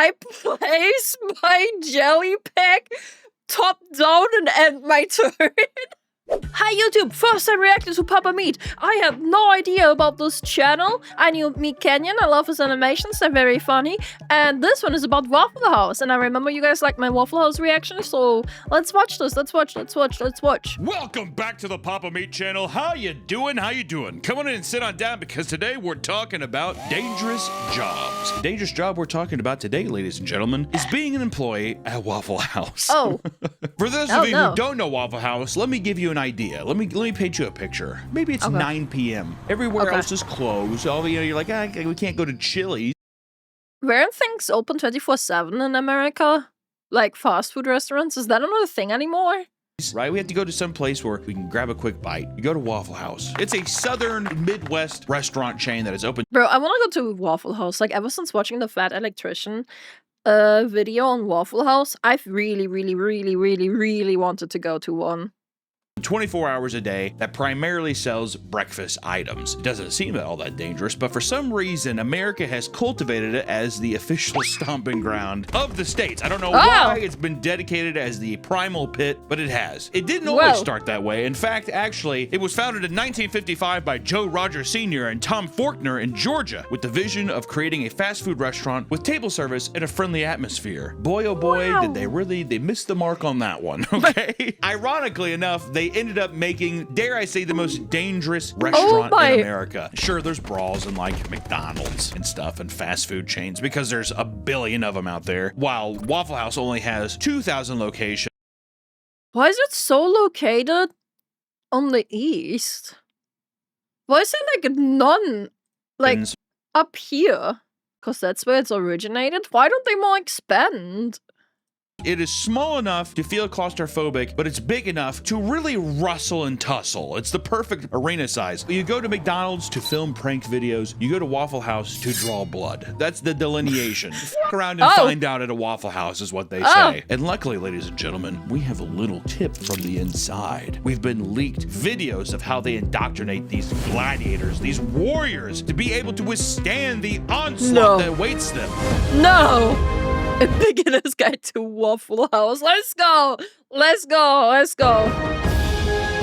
I place my jelly pack top down and end my turn. Hi YouTube, first time reacting to PapaMeat. I had no idea about this channel. I knew Meat Canyon, I love his animations, they're very funny. And this one is about Waffle House. And I remember you guys liked my Waffle House reaction, so let's watch this, let's watch. Welcome back to the PapaMeat channel. How you doing? Come on in and sit on down because today we're talking about dangerous jobs. The dangerous job we're talking about today, ladies and gentlemen, is being an employee at Waffle House. Oh. For those of you who don't know Waffle House, let me give you an idea. Let me paint you a picture. Maybe it's 9 p.m. Everywhere else is closed. You're like, we can't go to Chili's. Weren't things open 24/7 in America? Like fast food restaurants? Is that another thing anymore? Right? We have to go to some place where we can grab a quick bite. You go to Waffle House. It's a southern Midwest restaurant chain that is open. Bro, I want to go to Waffle House. Like, ever since watching the Fat Electrician video on Waffle House, I've really wanted to go to one. 24 hours a day that primarily sells breakfast items. It doesn't seem all that dangerous, but for some reason, America has cultivated it as the official stomping ground of the states. I don't know why it's been dedicated as the primal pit, but it has. It didn't always start that way. In fact, actually, it was founded in 1955 by Joe Rogers Sr. and Tom Faulkner in Georgia with the vision of creating a fast food restaurant with table service and a friendly atmosphere. Boy, oh boy, did they missed the mark on that one, okay? Ironically enough, they ended up making, dare I say, the most dangerous restaurant in America. Sure, there's brawls in like McDonald's and stuff and fast food chains because there's a billion of them out there, while Waffle House only has 2,000 locations. Why is it so located on the east? Why is it like none, like up here? Because that's where it's originated. Why don't they more expand? It is small enough to feel claustrophobic, but it's big enough to really rustle and tussle. It's the perfect arena size. You go to McDonald's to film prank videos. You go to Waffle House to draw blood. That's the delineation. Fuck around and find out at a Waffle House is what they say. And luckily, ladies and gentlemen, we have a little tip from the inside. We've been leaked videos of how they indoctrinate these gladiators, these warriors, to be able to withstand the onslaught that awaits them. No! A beginner's guide to Waffle House. Let's go!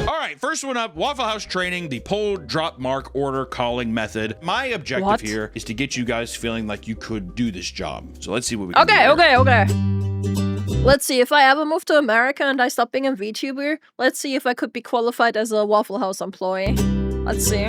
All right, first one up, Waffle House training, the pull, drop, mark, order, calling method. My objective here is to get you guys feeling like you could do this job. So let's see what we can do. Okay. Let's see, if I ever move to America and I stop being a VTuber, let's see if I could be qualified as a Waffle House employee. Let's see.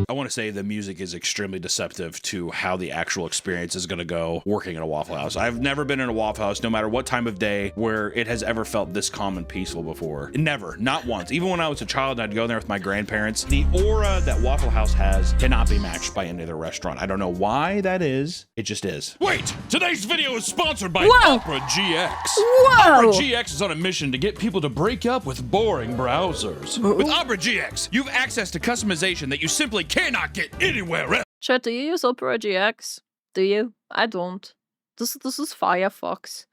I want to say the music is extremely deceptive to how the actual experience is going to go working in a Waffle House. I've never been in a Waffle House, no matter what time of day, where it has ever felt this calm and peaceful before. Never, not once. Even when I was a child and I'd go there with my grandparents, the aura that Waffle House has cannot be matched by any other restaurant. I don't know why that is. It just is. Wait, today's video is sponsored by Opera GX. Opera GX is on a mission to get people to break up with boring browsers. With Opera GX, you have access to customization that you simply cannot get anywhere else. Chat, do you use Opera GX? Do you? I don't. This is Firefox.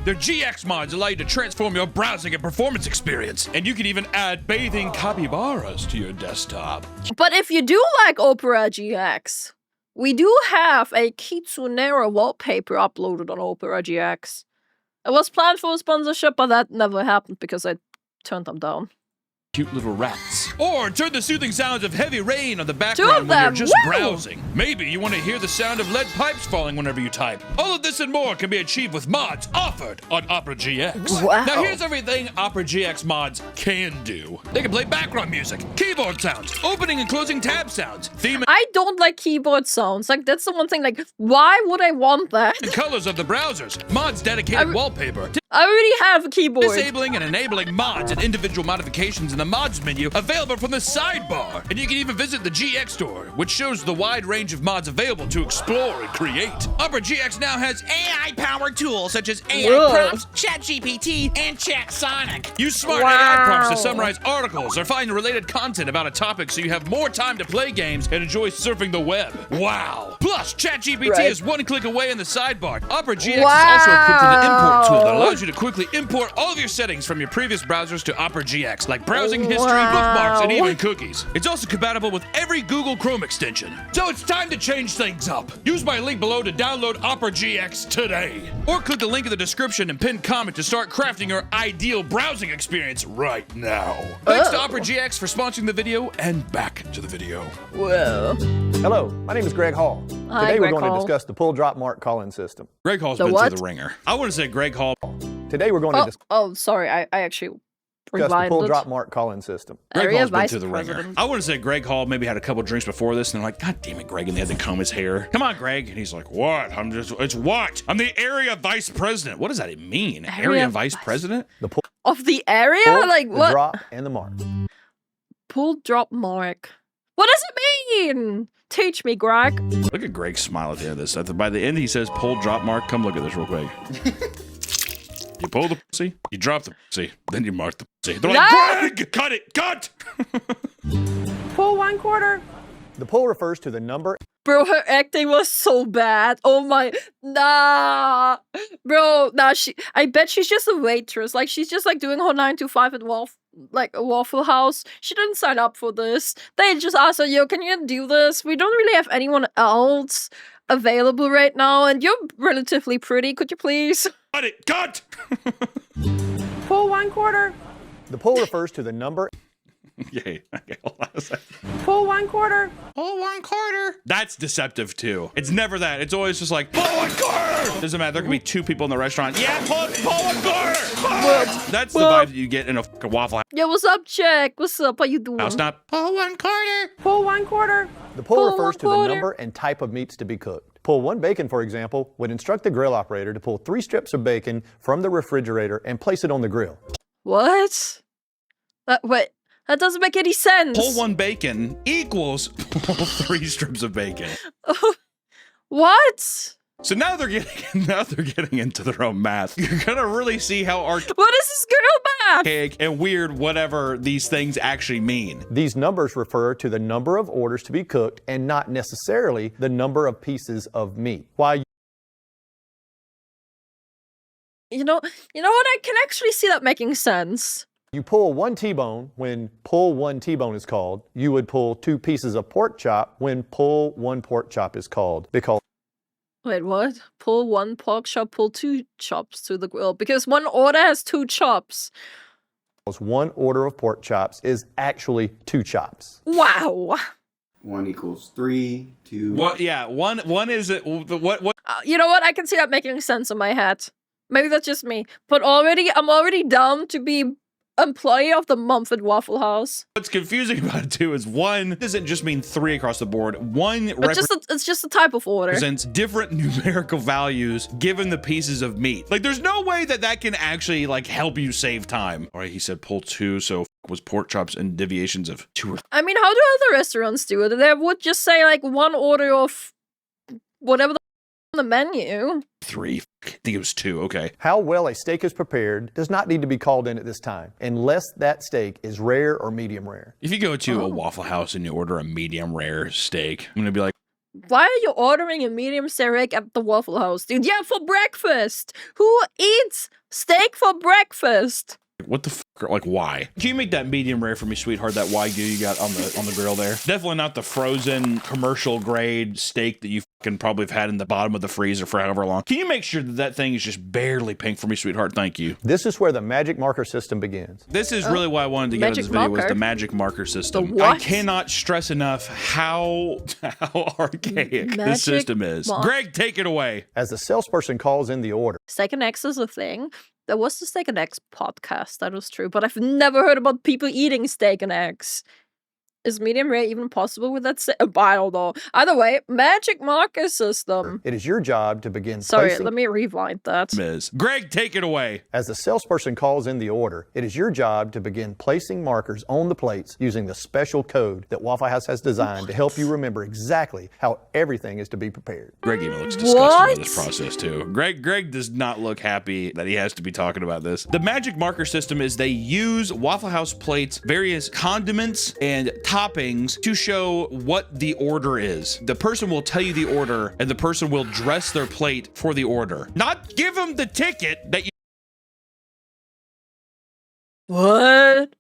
Their GX mods allow you to transform your browsing and performance experience, and you can even add bathing capybaras to your desktop. But if you do like Opera GX, we do have a Kitsunero wallpaper uploaded on Opera GX. It was planned for a sponsorship, but that never happened because I turned them down. Cute little rats. Or turn the soothing sounds of heavy rain on the background when you're just browsing. Maybe you want to hear the sound of lead pipes falling whenever you type. All of this and more can be achieved with mods offered on Opera GX. Now here's everything Opera GX mods can do. They can play background music, keyboard sounds, opening and closing tab sounds, theme. I don't like keyboard sounds. Like, that's the one thing, like, why would I want that? The colors of the browsers, mods dedicated wallpaper. I already have a keyboard. Disabling and enabling mods and individual modifications in the mods menu available from the sidebar. And you can even visit the GX store, which shows the wide range of mods available to explore and create. Opera GX now has AI-powered tools such as AI Prompts, ChatGPT, and ChatSonic. Use smart AI prompts to summarize articles or find related content about a topic so you have more time to play games and enjoy surfing the web. Wow. Plus, ChatGPT is one click away in the sidebar. Opera GX is also equipped with an import tool that allows allows you to quickly import all of your settings from your previous browsers to Opera GX, like browsing history, bookmarks, and even cookies. It's also compatible with every Google Chrome extension. So it's time to change things up. Use my link below to download Opera GX today. Or click the link in the description and pinned comment to start crafting your ideal browsing experience right now. Thanks to Opera GX for sponsoring the video, and back to the video. Whoa. Hello, my name is Greg Hall. Hi, Today Greg we're going Hall. to discuss the pull drop mark calling system. Greg Hall's The been what? through the ringer. I want to say Greg Hall. Today we're going to Sorry, I actually discuss the revived pull it. drop mark calling system. Greg Area Hall's been Vice through the ringer. President. I want to say Greg Hall maybe had a couple drinks before this, and they're like, God damn it, Greg, and they had to comb his hair. Come on, Greg. And he's like, what? It's what? I'm the area vice president. What does that mean? Area vice president? The pull, Of the area? Like the what? drop, and the mark. Pull drop mark. What does it mean? Teach me, Greg. Look at Greg's smile at the end of this. By the end, he says, pull drop mark. Come look at this real quick. You pull the pussy, you drop the pussy, then you mark the pussy. They're like, No! Greg, cut it, cut! Pull 1/4. The pull refers to the number Bro, her acting was so bad. Oh my, nah, bro, nah. I bet she's just a waitress. Like she's just like doing her 9 to 5 at a Waffle House. She didn't sign up for this. They just asked her, "Yo, can you do this? We don't really have anyone else available right now, and you're relatively pretty. Could you please?" Cut it, cut! Pull 1/4. The pull refers to the number Yay. Okay, hold on a second. Pull 1/4. Pull 1/4. That's deceptive too. It's never that. It's always just like, pull 1/4! Doesn't matter. There can be 2 people in the restaurant. Yeah, pull 1/4! That's the vibe that you get in a fucking Waffle Yo, what's up, Jack? What's up? How you doing? House. Not pull 1/4. Pull 1/4. The pull Pull refers to the 1/4. number and type of meats to be cooked. Pull 1 bacon, for example, would instruct the grill operator to pull 3 strips of bacon from the refrigerator and place it on the grill. What? Wait, that doesn't make any sense. Pull 1 bacon equals pull 3 strips of bacon. What? So now they're getting into their own math. You're gonna really see how What is this girl math? archaic and weird whatever these things actually mean. These numbers refer to the number of orders to be cooked and not necessarily the number of pieces of meat. While You know what? I can actually see that making sense. you pull 1 T-bone when pull 1 T-bone is called, you would pull 2 pieces of pork chop when pull 1 pork chop is called. Because Wait, what? Pull 1 pork chop, pull 2 chops to the grill. Because 1 order has 2 chops. 1 order of pork chops is actually 2 chops. Wow. 1 equals 3, 2. What? Yeah. One is it? What? You know what? I can see that making sense in my head. Maybe that's just me. But I'm already down to be employee of the month at Waffle House. What's confusing about it too is 1 doesn't just mean 3 across the board. 1 It's just a type of order. represents different numerical values given the pieces of meat. Like, there's no way that can actually like help you save time. All right, he said pull 2, so was pork chops and deviations of 2 or I mean, how do other restaurants do it? They would just say like 1 order of whatever on the menu. 3. I think it was 2. Okay. How well a steak is prepared does not need to be called in at this time, unless that steak is rare or medium rare. If you go to a Waffle House and you order a medium rare steak, I'm gonna be like, Why are you ordering a medium steak at the Waffle House, dude? Yeah, for breakfast. Who eats steak for breakfast? what the fuck? Like, why? Can you make that medium rare for me, sweetheart? That Wagyu you got on the grill there. Definitely not the frozen commercial grade steak that you fucking probably have had in the bottom of the freezer for however long. Can you make sure that thing is just barely pink for me, sweetheart? Thank you. This is where the magic marker system begins. This is really why I wanted to get into this video was the magic marker system. The I what? cannot stress enough how archaic this system is. Greg, take it away. As the salesperson calls in the order, Steak and eggs is a thing. There was the Steak and Eggs podcast, that was true, but I've never heard about people eating steak and eggs. Is medium rare even possible with that? I don't know. Either way, magic marker system. it is your job to begin Sorry, placing. let me rewind that. Ms. Greg, take it away. As the salesperson calls in the order, it is your job to begin placing markers on the plates using the special code that Waffle House has designed to help you remember exactly how everything is to be prepared. Greg even looks disgusted by this process too. Greg does not look happy that he has to be talking about this. The magic marker system is they use Waffle House plates, various condiments and toppings to show what the order is. The person will tell you the order and the person will dress their plate for the order. Not give them the ticket that you What?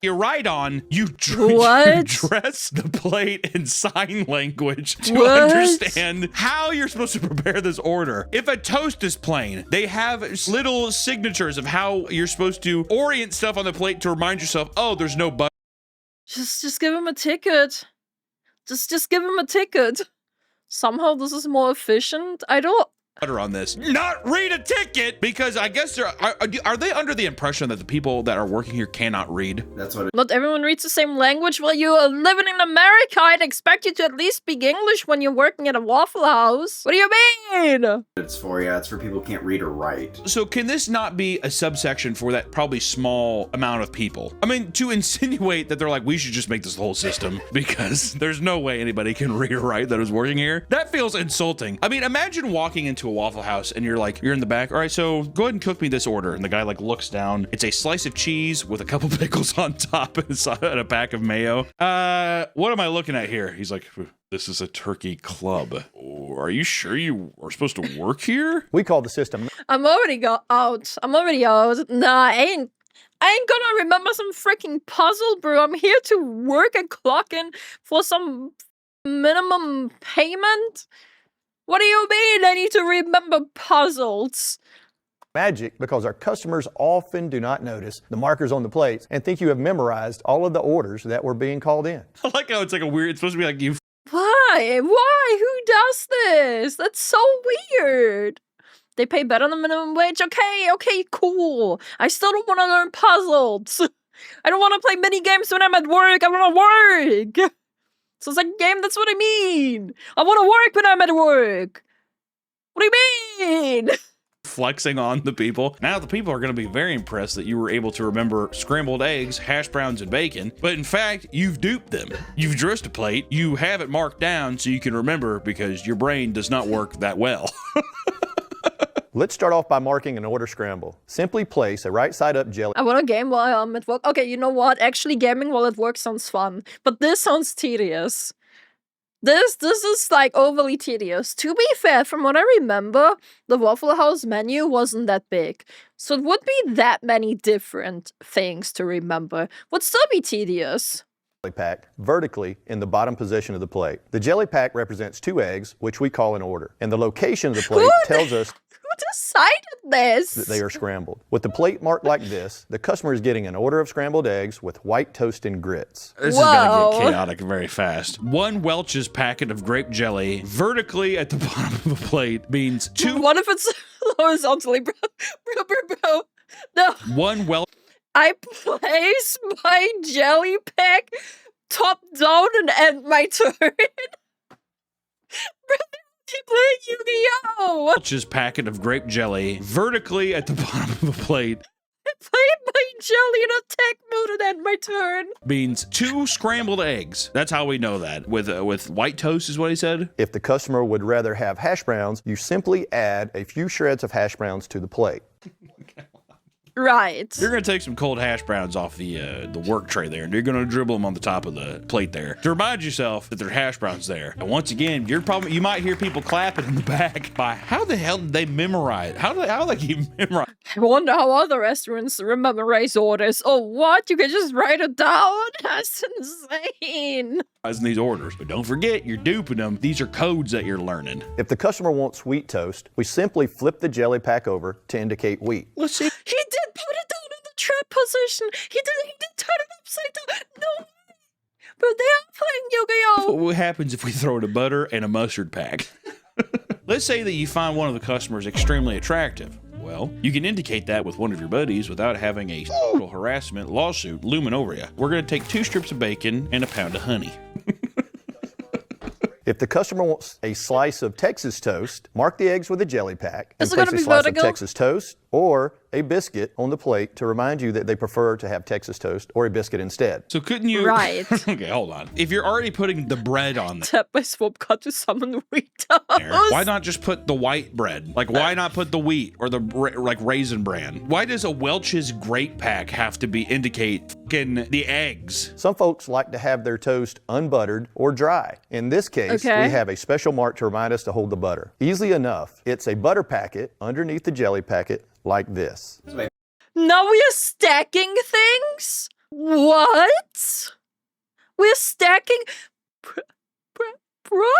You're right on. You What? dress the plate in sign language to What? understand how you're supposed to prepare this order. If a toast is plain, they have little signatures of how you're supposed to orient stuff on the plate to remind yourself, oh, there's no butter. Just give him a ticket. Just give him a ticket. Somehow this is more efficient. I don't. On this. Not read a ticket, because I guess are they under the impression that the people that are working here cannot read? That's what Not everyone reads the same language. Well, you are living in America. I'd expect you to at least speak English when you're working at a Waffle House. What do you mean? it's for. Yeah, it's for people who can't read or write. So can this not be a subsection for that probably small amount of people? I mean, to insinuate that they're like, we should just make this whole system because there's no way anybody can read or write that is working here. That feels insulting. I mean, imagine walking into a Waffle House and you're in the back. All right, so go ahead and cook me this order. And the guy like looks down. It's a slice of cheese with a couple pickles on top and a pack of mayo. What am I looking at here? He's like, this is a turkey club. Are you sure you are supposed to work here? We call the system. I'm already out. Nah, I ain't gonna remember some freaking puzzle, bro. I'm here to work and clock in for some minimum payment. What do you mean I need to remember puzzles? Magic, because our customers often do not notice the markers on the plates and think you have memorized all of the orders that were being called in. I like how it's like it's supposed to be like you. Why? Who does this? That's so weird. They pay better than minimum wage? Okay, cool. I still don't want to learn puzzles. I don't want to play mini games when I'm at work. I want to work. So it's like a game, that's what I mean. I want to work when I'm at work. What do you mean? Flexing on the people. Now the people are going to be very impressed that you were able to remember scrambled eggs, hash browns, and bacon. But in fact, you've duped them. You've dressed a plate. You have it marked down so you can remember because your brain does not work that well. Let's start off by marking an order scramble. Simply place a right side up jelly I want to game while I'm at work. Okay, you know what? Actually, gaming while at work sounds fun. But this sounds tedious. This is like overly tedious. To be fair, from what I remember, the Waffle House menu wasn't that big. So it would be that many different things to remember. Would still be tedious. pack vertically in the bottom position of the plate. The jelly pack represents 2 eggs, which we call an order. And the location of the plate tells us Who decided this? that they are scrambled. With the plate marked like this, the customer is getting an order of scrambled eggs with white toast and grits. This is gonna get chaotic very fast. 1 Welch's packet of grape jelly vertically at the bottom of the plate means 2. What if it's horizontally, bro? Bro. No. 1 Welch. I place my jelly pack top down and end my turn. Playing Yu-Gi-Oh! Welch's packet of grape jelly vertically at the bottom of the plate. I played my jelly in attack mode and end my turn. Means 2 scrambled eggs. That's how we know that. With white toast is what he said. If the customer would rather have hash browns, you simply add a few shreds of hash browns to the plate. Right. You're gonna take some cold hash browns off the work tray there, and you're gonna dribble them on the top of the plate there to remind yourself that there are hash browns there. And once again, you might hear people clapping in the back by how the hell did they memorize? How do they keep memorize? I wonder how other restaurants memorize orders. Oh, what? You can just write it down? That's insane. These orders, but don't forget, you're duping them. These are codes that you're learning. If the customer wants wheat toast, we simply flip the jelly pack over to indicate wheat. Let's see. He did put it down in the trap position. He did turn it upside down. No. But they are playing Yu-Gi-Oh! What happens if we throw in a butter and a mustard pack? Let's say that you find one of the customers extremely attractive. Well, you can indicate that with one of your buddies without having a sexual harassment lawsuit looming over you. We're going to take 2 strips of bacon and a pound of honey. If the customer wants a slice of Texas toast, mark the eggs with a jelly pack and Is it place gonna a be slice vertical? of Texas toast or a biscuit on the plate to remind you that they prefer to have Texas toast or a biscuit instead. So couldn't you... Right. Okay, hold on. If you're already putting the bread on Tap by swap cut to summon wheat toast. there, why not just put the white bread? Like, why not put the wheat or the raisin bran? Why does a Welch's grape pack have to indicate fucking the eggs? Some folks like to have their toast unbuttered or dry. In this case, Okay. we have a special mark to remind us to hold the butter. Easily enough, it's a butter packet underneath the jelly packet like this. Now we are stacking things? What? We're stacking...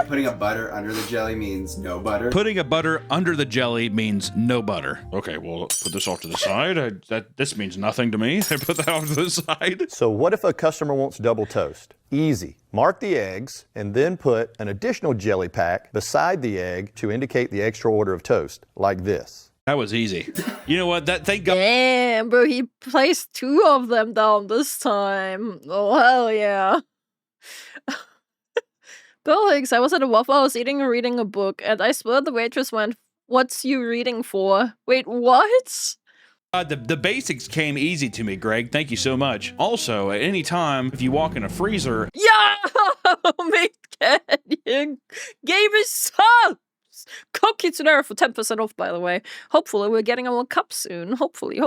Putting a butter under the jelly means no butter. Putting a butter under the jelly means no butter. Okay, well, put this off to the side. This means nothing to me. I put that off to the side. So what if a customer wants double toast? Easy. Mark the eggs and then put an additional jelly pack beside the egg to indicate the extra order of toast, like this. That was easy. You know what? Thank God. Damn, bro, he placed 2 of them down this time. Oh, hell yeah. Bill Higgs, I was at a Waffle House eating and reading a book, and I swear the waitress went, "What's you reading for?" Wait, what? The basics came easy to me, Greg. Thank you so much. Also, at any time, if you walk in a freezer... Yo! Meat Canyon gave us subs! Code Kitsunero for 10% off, by the way. Hopefully, we're getting our cup soon. Hopefully,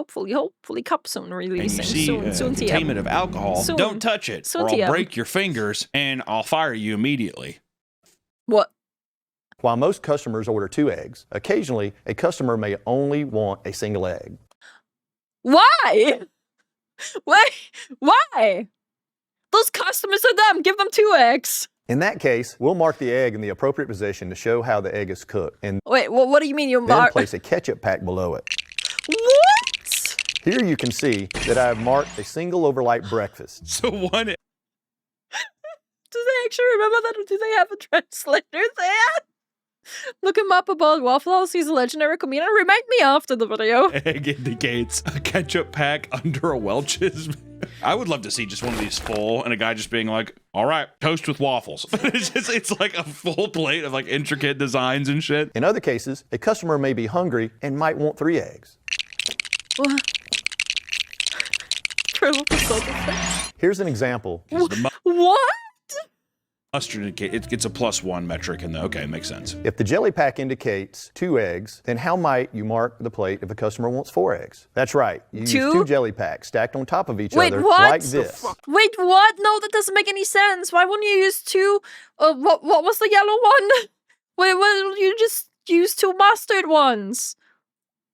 cup soon releasing. And you see soon containment of alcohol, soon. don't touch it, Soon or I'll TM. break your fingers, and I'll fire you immediately. What? While most customers order 2 eggs, occasionally a customer may only want a single egg. Why? Wait, why? Those customers are dumb. Give them 2 eggs. In that case, we'll mark the egg in the appropriate position to show how the egg is cooked, and Wait, what do you mean you then mark? place a ketchup pack below it. What? Here you can see that I have marked a single overnight breakfast. So one... Do they actually remember that, or do they have a translator there? Look him up about Waffle House. He's a legendary comedian. Remind me after the video. Egg indicates a ketchup pack under a Welch's. I would love to see just one of these full and a guy just being like, "All right, toast with waffles." It's like a full plate of like intricate designs and shit. In other cases, a customer may be hungry and might want 3 eggs. What? Triple soda effect. Here's an example. What? Mustard indicate it's a +1 metric in the okay, makes sense. If the jelly pack indicates 2 eggs, then how might you mark the plate if a customer wants 4 eggs? That's right. You use 2 jelly packs stacked on top of each other what? like this. Wait, what? No, that doesn't make any sense. Why wouldn't you use 2? What was the yellow one? Wait, why don't you just use 2 mustard ones?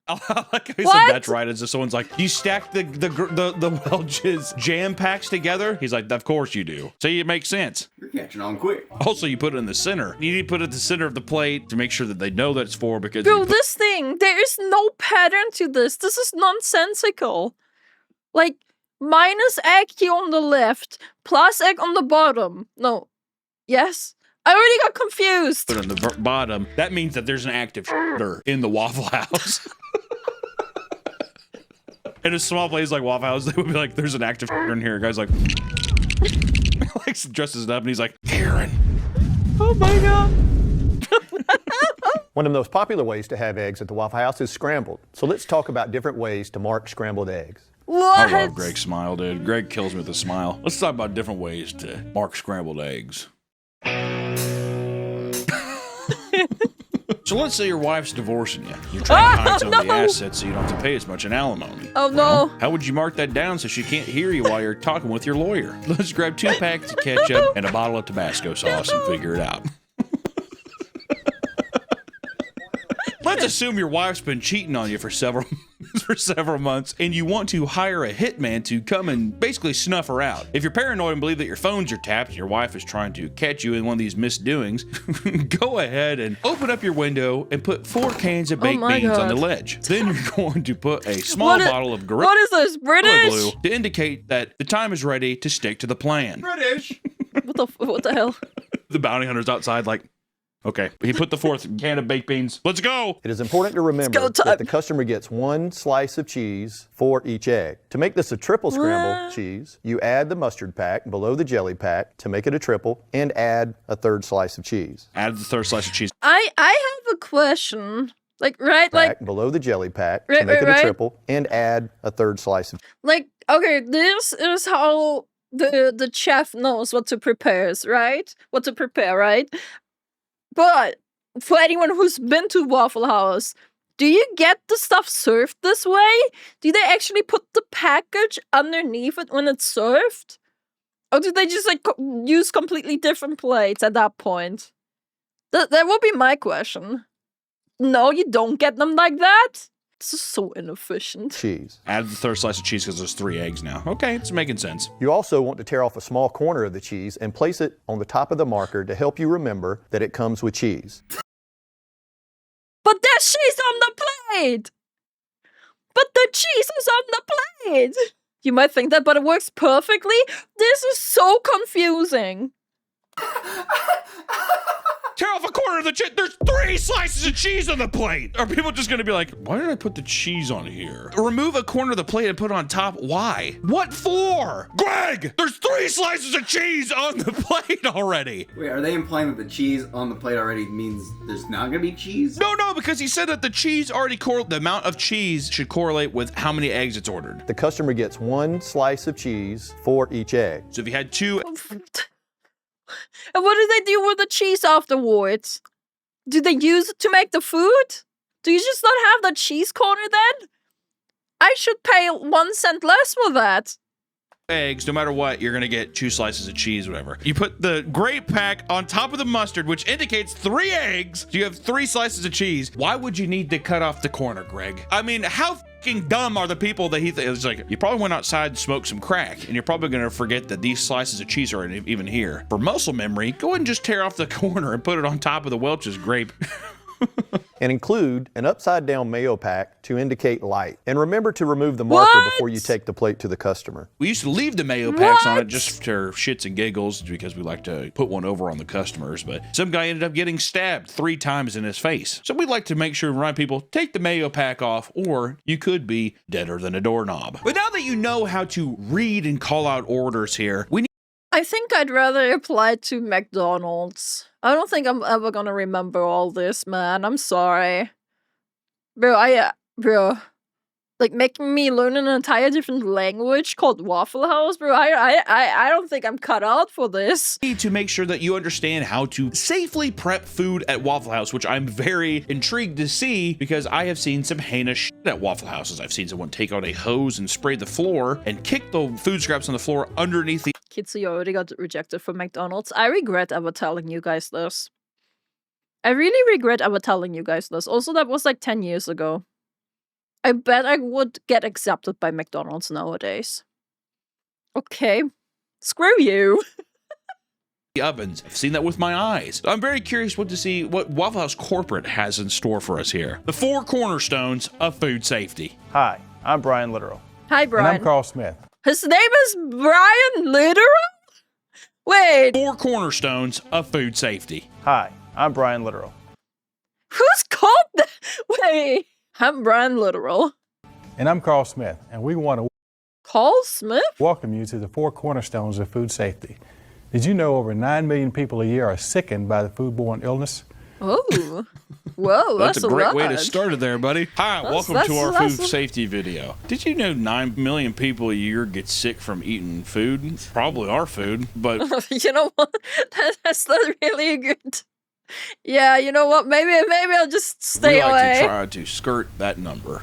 I like how he said that's right. As if someone's like, "You stack the Welch's jam packs together?" He's like, "Of course you do." See, it makes sense. You're catching on quick. Also, you put it in the center. You need to put it at the center of the plate to make sure that they know that it's 4 because... Bro, this thing, there is no pattern to this. This is nonsensical. Like, minus egg here on the left, plus egg on the bottom. No. Yes? I already got confused. Put it on the bottom. That means that there's an active in the Waffle House. In a small place like Waffle House, they would be like, "There's an active in here." Guy's like, like dresses it up, and he's like, "Karen." Oh my god. One of the most popular ways to have eggs at the Waffle House is scrambled. So let's talk about different ways to mark scrambled eggs. What? I love Greg's smile, dude. Greg kills me with a smile. Let's talk about different ways to mark scrambled eggs. So let's say your wife's divorcing you. You're trying to hide some of the assets so you don't have to pay as much in alimony. Oh no. How would you mark that down so she can't hear you while you're talking with your lawyer? Let's grab 2 packs of ketchup and a bottle of Tabasco sauce and figure it out. Let's assume your wife's been cheating on you for several months, and you want to hire a hitman to come and basically snuff her out. If you're paranoid and believe that your phones are tapped and your wife is trying to catch you in one of these misdoings, go ahead and open up your window and put 4 cans of baked beans on the ledge. Then you're going to put a small bottle of Gorilla What is this, British? Glue to indicate that the time is ready to stick to the plan. British. What the hell? The bounty hunter's outside like, okay, he put the 4th can of baked beans. Let's go. It is important to remember that the customer gets 1 slice of cheese for each egg. To make this a triple scramble cheese, you add the mustard pack below the jelly pack to make it a triple, and add a 3rd slice of cheese. Add the 3rd slice of cheese. I have a question. Like, right? Like, Pack below the jelly pack to make it a triple, and add a 3rd slice of cheese. like, okay, this is how the chef knows what to prepare, right? What to prepare, right? But for anyone who's been to Waffle House, do you get the stuff served this way? Do they actually put the package underneath it when it's served? Or do they just like use completely different plates at that point? That would be my question. No, you don't get them like that? This is so inefficient. cheese. Add the third slice of cheese because there's 3 eggs now. Okay, it's making sense. You also want to tear off a small corner of the cheese and place it on the top of the marker to help you remember that it comes with cheese. But there's cheese on the plate! But the cheese is on the plate! You might think that, but it works perfectly. This is so confusing. Tear off a corner of the cheese. There's 3 slices of cheese on the plate. Are people just gonna be like, why did I put the cheese on here? Remove a corner of the plate and put it on top. Why? What for? Greg, there's 3 slices of cheese on the plate already. Wait, are they implying that the cheese on the plate already means there's not gonna be cheese? No, because he said that the cheese already the amount of cheese should correlate with how many eggs it's ordered. The customer gets 1 slice of cheese for each egg. So if you had 2, And what do they do with the cheese afterwards? Do they use it to make the food? Do you just not have the cheese corner then? I should pay 1 cent less for that. eggs, no matter what, you're gonna get 2 slices of cheese, whatever. You put the grape pack on top of the mustard, which indicates 3 eggs. So you have 3 slices of cheese. Why would you need to cut off the corner, Greg? I mean, how fucking dumb are the people that he thinks like, you probably went outside and smoked some crack, and you're probably gonna forget that these slices of cheese are even here. For muscle memory, go ahead and just tear off the corner and put it on top of the Welch's grape. And include an upside down mayo pack to indicate light. And remember to remove the marker before you take the plate to the customer. We used to leave the mayo packs on it just for shits and giggles because we like to put one over on the customers, but some guy ended up getting stabbed 3 times in his face. So we'd like to make sure and remind people, take the mayo pack off or you could be deader than a doorknob. But now that you know how to read and call out orders here, we need I think I'd rather apply to McDonald's. I don't think I'm ever gonna remember all this, man. I'm sorry. Bro, like making me learn an entire different language called Waffle House, bro. I don't think I'm cut out for this. to make sure that you understand how to safely prep food at Waffle House, which I'm very intrigued to see because I have seen some heinous shit at Waffle Houses. I've seen someone take out a hose and spray the floor and kick the food scraps on the floor underneath the Kitsu already got rejected from McDonald's. I regret ever telling you guys this. I really regret ever telling you guys this. Also, that was like 10 years ago. I bet I would get accepted by McDonald's nowadays. Okay. Screw you. ovens. I've seen that with my eyes. I'm very curious to see what Waffle House corporate has in store for us here. The 4 cornerstones of food safety. Hi, I'm Brian Literal. Hi, Brian. And I'm Carl Smith. His name is Brian Literal? Wait. 4 cornerstones of food safety. Hi, I'm Brian Literal. Who's called that? Wait. I'm Brian Literal. And I'm Carl Smith, and we want to Carl Smith? welcome you to the 4 cornerstones of food safety. Did you know over 9 million people a year are sickened by the foodborne illness? Oh. Whoa, that's a great way to lot. start it there, buddy. Hi, welcome to our food safety video. Did you know 9 million people a year get sick from eating food? Probably our food, but You know what? That's not really good. Yeah, you know what? Maybe I'll just stay we like away. to try to skirt that number.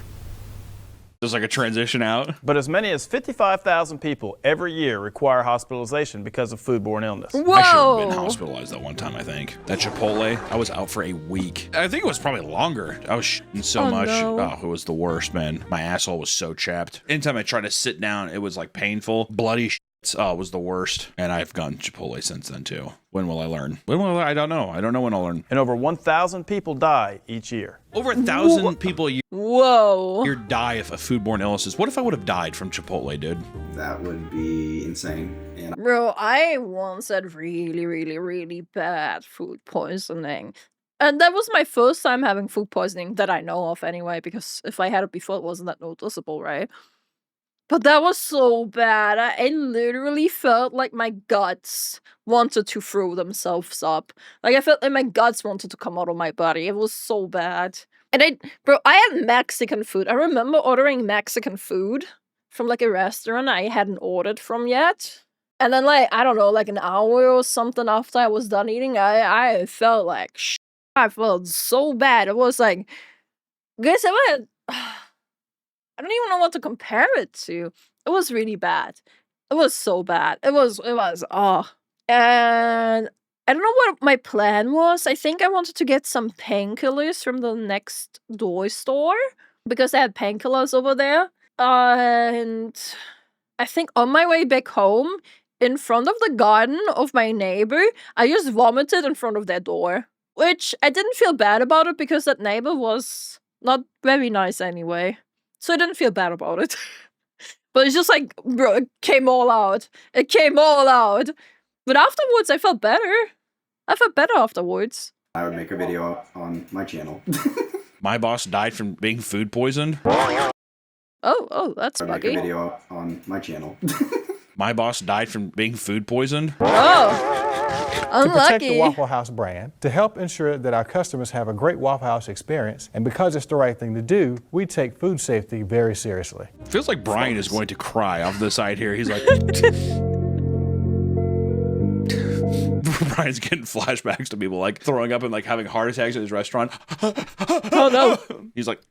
There's like a transition out. But as many as 55,000 people every year require hospitalization because of foodborne illness. Whoa! I should have been hospitalized that one time, I think. That Chipotle, I was out for a week. I think it was probably longer. I was shitting so much. no. Oh, it was the worst, man. My asshole was so chapped. Anytime I tried to sit down, it was like painful. Bloody shit. Oh, it was the worst. And I've gone Chipotle since then, too. When will I learn? When will I learn? I don't know. I don't know when I'll learn. And over 1,000 people die each year. Over 1,000 people a Whoa. year die of foodborne illnesses. What if I would have died from Chipotle, dude? That would be insane. And Bro, I once had really, really, really bad food poisoning. And that was my first time having food poisoning that I know of anyway, because if I had it before, it wasn't that noticeable, right? But that was so bad. I literally felt like my guts wanted to throw themselves up. Like, I felt like my guts wanted to come out of my body. It was so bad. And I had Mexican food. I remember ordering Mexican food from, like, a restaurant I hadn't ordered from yet. And then, like, I don't know, like an hour or something after I was done eating, I felt like shit. I felt so bad. It was like, guys, I don't even know what to compare it to. It was really bad. It was so bad. It was, oh. And I don't know what my plan was. I think I wanted to get some painkillers from the next door store. because I had painkillers over there. And I think on my way back home, in front of the garden of my neighbor, I just vomited in front of their door. Which I didn't feel bad about it because that neighbor was not very nice anyway. So I didn't feel bad about it. But it's just like, bro, it came all out. It came all out. But afterwards, I felt better. I felt better afterwards. I would make a video on my channel. My boss died from being food poisoned. Oh, that's I would make buggy. a video on my channel. My boss died from being food poisoned. Oh, To protect the unlucky. Waffle House brand, to help ensure that our customers have a great Waffle House experience, and because it's the right thing to do, we take food safety very seriously. Feels like Brian is going to cry off the side here. He's like... Brian's getting flashbacks to people like throwing up and like having heart attacks at his restaurant. Oh no. He's like...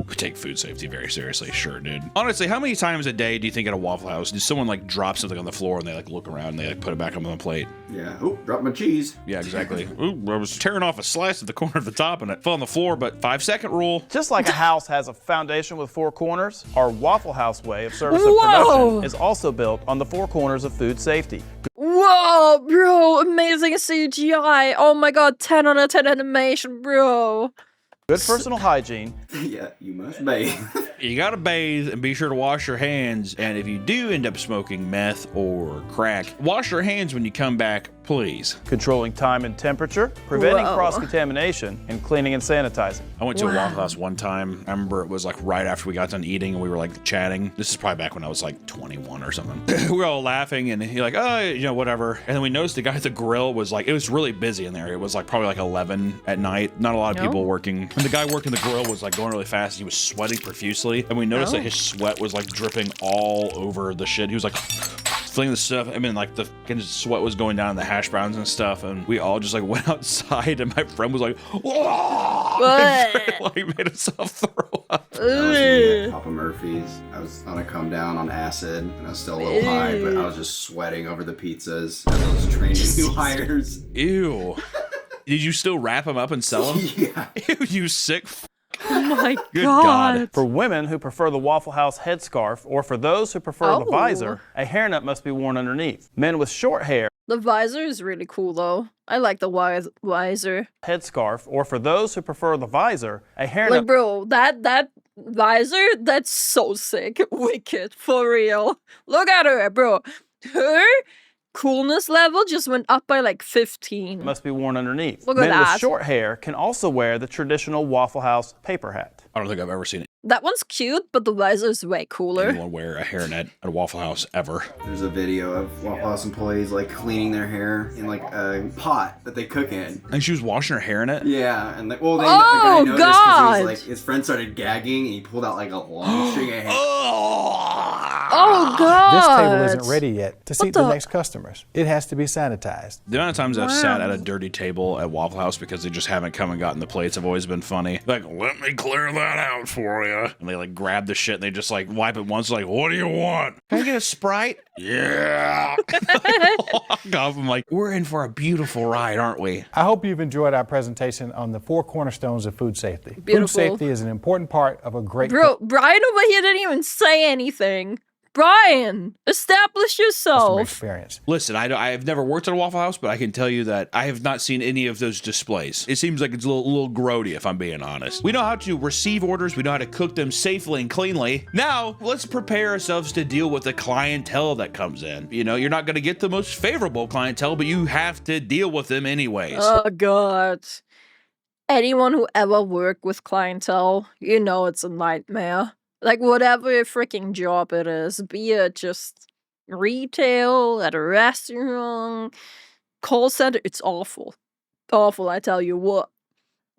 We take food safety very seriously, sure, dude. Honestly, how many times a day do you think at a Waffle House does someone like drop something on the floor and they like look around and they like put it back on the plate? Yeah. Oh, dropped my cheese. Yeah, exactly. Ooh, I was tearing off a slice at the corner of the top and it fell on the floor, but 5-second rule. Just like a house has a foundation with 4 corners, our Waffle House way of service and Whoa! production is also built on the 4 corners of food safety. Whoa, bro, amazing CGI. Oh my god, 10 out of 10 animation, bro. Good personal hygiene, Yeah, you must bathe. You gotta bathe and be sure to wash your hands. And if you do end up smoking meth or crack, wash your hands when you come back, please. controlling time and temperature, preventing Whoa. cross-contamination, and cleaning and sanitizing. I went to a Waffle House one time. I remember it was like right after we got done eating and we were like chatting. This is probably back when I was like 21 or something. We were all laughing and you're like, oh, you know, whatever. And then we noticed the guy at the grill was like, it was really busy in there. It was like probably like 11 at night. Not a lot of people working. And the guy working the grill was like going really fast. He was sweating profusely. And we noticed that his sweat was like dripping all over the shit. He was like flinging the stuff. I mean, like the sweat was going down the hash browns and stuff. And we all just like went outside and my friend was like, whoa! Like made himself throw up. I was eating at Papa Murphy's. I was on a come down on acid, and I was still a little high, but I was just sweating over the pizzas as I was training new hires. Ew. Did you still wrap them up and sell them? Yeah. Ew, you sick Oh my Good God. For women who prefer the Waffle House headscarf, or for those who prefer the visor, a hairnet must be worn underneath. Men with short hair, The visor is really cool though. I like the visor. headscarf, or for those who prefer the visor, a hairnet Like, bro, that visor, that's so sick. Wicked, for real. Look at her, bro. Her coolness level just went up by like 15. must be worn underneath. Look at Men that. with short hair can also wear the traditional Waffle House paper hat. I don't think I've ever seen That one's cute, but the visor is way cooler. anyone wear a hairnet at a Waffle House ever. There's a video of Waffle House employees like cleaning their hair in like a pot that they cook in. And she was washing her hair in it? Yeah, and like, well, the Oh, guy noticed because God. he was like, his friend started gagging and he pulled out like a long string of hair. Oh god! This table isn't ready yet to seat the the- next customers. It has to be sanitized. The amount of times I've sat at a dirty table at Waffle House because they just haven't come and gotten the plates have always been funny. Like, let me clear that out for you. And they like grab the shit and they just like wipe it once, like, what do you want? Can I get a Sprite? Yeah. Walk off. I'm like, we're in for a beautiful ride, aren't we? I hope you've enjoyed our presentation on the 4 cornerstones of food safety. Beautiful. Food safety is an important part of a great Bro, Brian over here didn't even say anything. Brian, establish customer yourself. experience. Listen, I've never worked at a Waffle House, but I can tell you that I have not seen any of those displays. It seems like it's a little grody, if I'm being honest. We know how to receive orders. We know how to cook them safely and cleanly. Now, let's prepare ourselves to deal with the clientele that comes in. You know, you're not going to get the most favorable clientele, but you have to deal with them anyways. Oh god. Anyone who ever worked with clientele, you know it's a nightmare. Like whatever freaking job it is, be it just retail, at a restaurant, call center, it's awful. Awful, I tell you what.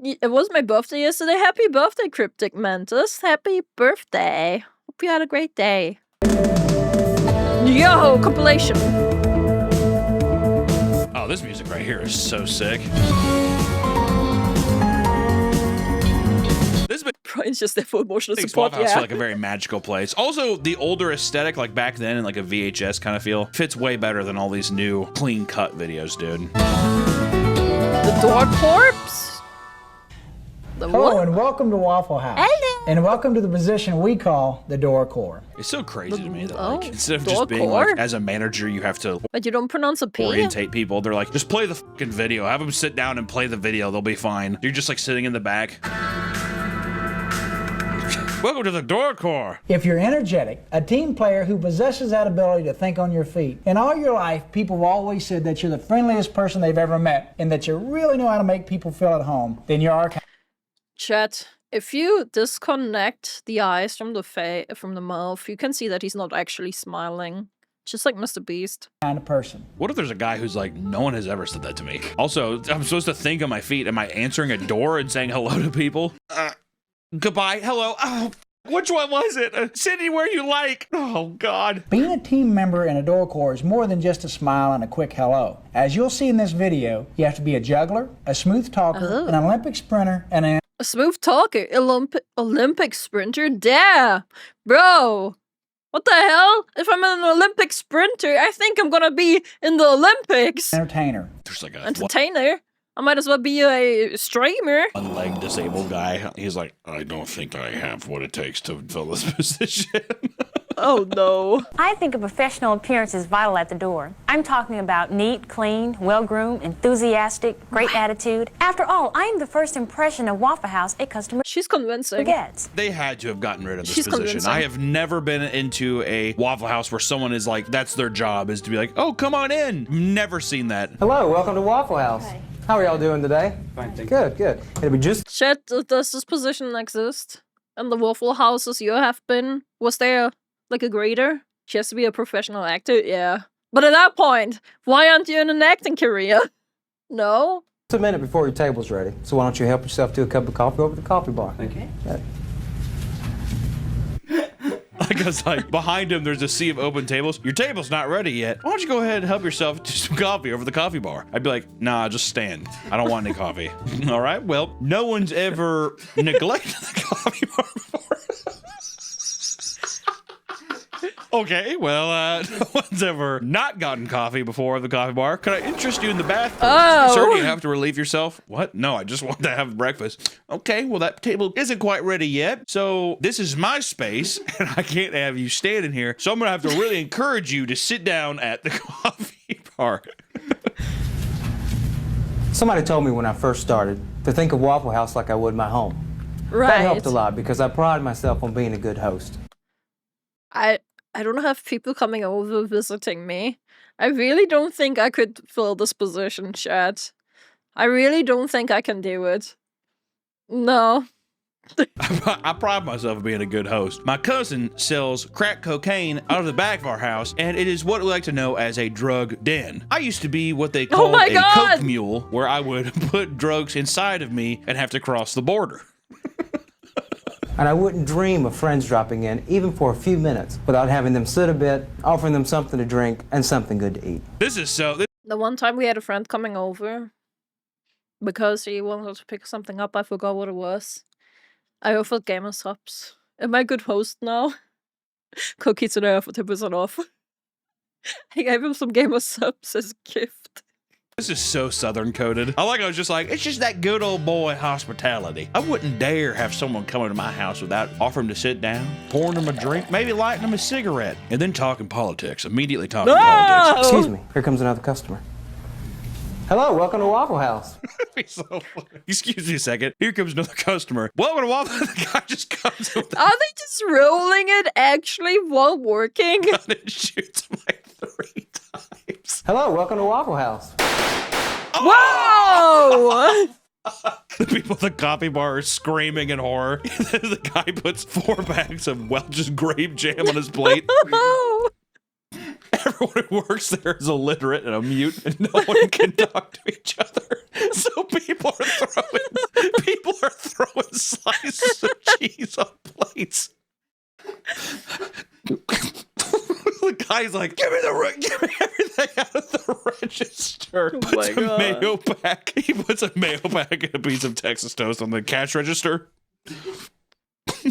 It was my birthday yesterday. Happy birthday, Cryptic Mantis. Happy birthday. Hope you had a great day. Yo, compilation. Oh, this music right here is so sick. This Brian's just there for emotional makes support, Waffle House yeah. feel like a very magical place. Also, the older aesthetic, like back then, and like a VHS kind of feel, fits way better than all these new clean-cut videos, dude. The door corpse? The Hello and welcome to Waffle House. Hello. And welcome to the position we call the door core. It's so crazy to me that Oh, like instead of door just being core? like as a manager you have to But you don't pronounce a P? orientate people. They're like, just play the fucking video. Have them sit down and play the video. They'll be fine. You're just like sitting in the back. Welcome to the door core. If you're energetic, a team player who possesses that ability to think on your feet, in all your life, people have always said that you're the friendliest person they've ever met and that you really know how to make people feel at home, then you are Chat, if you disconnect the eyes from the mouth, you can see that he's not actually smiling. Just like Mr. Beast. kind of person. What if there's a guy who's like, no one has ever said that to me? Also, I'm supposed to think on my feet. Am I answering a door and saying hello to people? Goodbye. Hello. Oh, which one was it? Sit anywhere you like. Oh, God. Being a team member in a door core is more than just a smile and a quick hello. As you'll see in this video, you have to be a juggler, a smooth talker, an Olympic sprinter, and an A smooth talker, Olympic sprinter? Damn! Bro! What the hell? If I'm an Olympic sprinter, I think I'm gonna be in the Olympics! entertainer. There's like a Entertainer? I might as well be a streamer. one-leg disabled guy. He's like, I don't think I have what it takes to fill this position. Oh no. I think a professional appearance is vital at the door. I'm talking about neat, clean, well-groomed, enthusiastic, great attitude. After all, I'm the first impression of Waffle House a customer She's convincing. gets. They had to have gotten rid of this She's position. convincing. I have never been into a Waffle House where someone is like, that's their job, is to be like, oh, come on in. Never seen that. Hello, welcome to Waffle House. How are y'all doing today? Fine, thank you. Good, good. It'll be just Chat, does this position exist? In the Waffle Houses you have been? Was there, like, a grader? She has to be a professional actor? Yeah. But at that point, why aren't you in an acting career? No? a minute before your table's ready. So why don't you help yourself to a cup of coffee over at the coffee bar? Thank you. Because like behind him, there's a sea of open tables. Your table's not ready yet. Why don't you go ahead and help yourself to some coffee over the coffee bar? I'd be like, nah, just stand. I don't want any coffee. All right. Well, no one's ever neglected the coffee bar before. Okay, well, no one's ever not gotten coffee before the coffee bar. Could I interest you in the bathroom? Oh. Sir, do you have to relieve yourself? What? No, I just want to have breakfast. Okay, well, that table isn't quite ready yet. So this is my space, and I can't have you standing here. So I'm going to have to really encourage you to sit down at the coffee bar. Somebody told me when I first started to think of Waffle House like I would my home. Right. That helped a lot because I pride myself on being a good host. I don't have people coming over visiting me. I really don't think I could fill this position, chat. I really don't think I can do it. No. I pride myself on being a good host. My cousin sells crack cocaine out of the back of our house, and it is what we like to know as a drug den. I used to be what they called my a God! coke mule, where I would put drugs inside of me and have to cross the border. And I wouldn't dream of friends dropping in, even for a few minutes, without having them sit a bit, offering them something to drink, and something good to eat. This is so... The one time we had a friend coming over because he wanted to pick something up, I forgot what it was. I offered gamer subs. Am I a good host now? Kitsunero for 10% off. I gave him some gamer subs as a gift. This is so Southern coded. I was just like, it's just that good old boy hospitality. I wouldn't dare have someone come into my house without offering to sit down, pouring them a drink, maybe lighting them a cigarette, and then talking politics. Immediately talking politics. Excuse me, here comes another customer. Hello, welcome to Waffle House. So funny. Excuse me a second. Here comes another customer. Welcome to Waffle. The guy just comes with Are they just rolling it actually while working? gun and shoots him like 3 times. Hello, welcome to Waffle House. Whoa! The people at the coffee bar are screaming in horror. The guy puts 4 bags of Welch's grape jam on his plate. Everyone who works there is illiterate and a mute, and no one can talk to each other. So people are throwing slices of cheese on plates. The guy's like, give me everything out of the register. Puts a mayo pack. He puts a mayo pack and a piece of Texas toast on the cash register. The